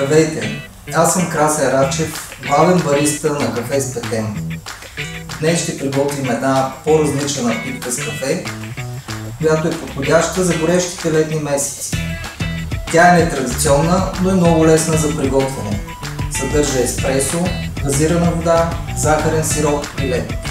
Здравейте! Аз съм Красен Рачев, главен бариста на Кафе с Петем. Днес ще приготвим една по-различна напитка с кафе, която е подходяща за горещите летни месеци. Тя е нетрадиционна, но е много лесна за приготвяне. Съдържа еспресо, газирана вода, захарен сироп и лед.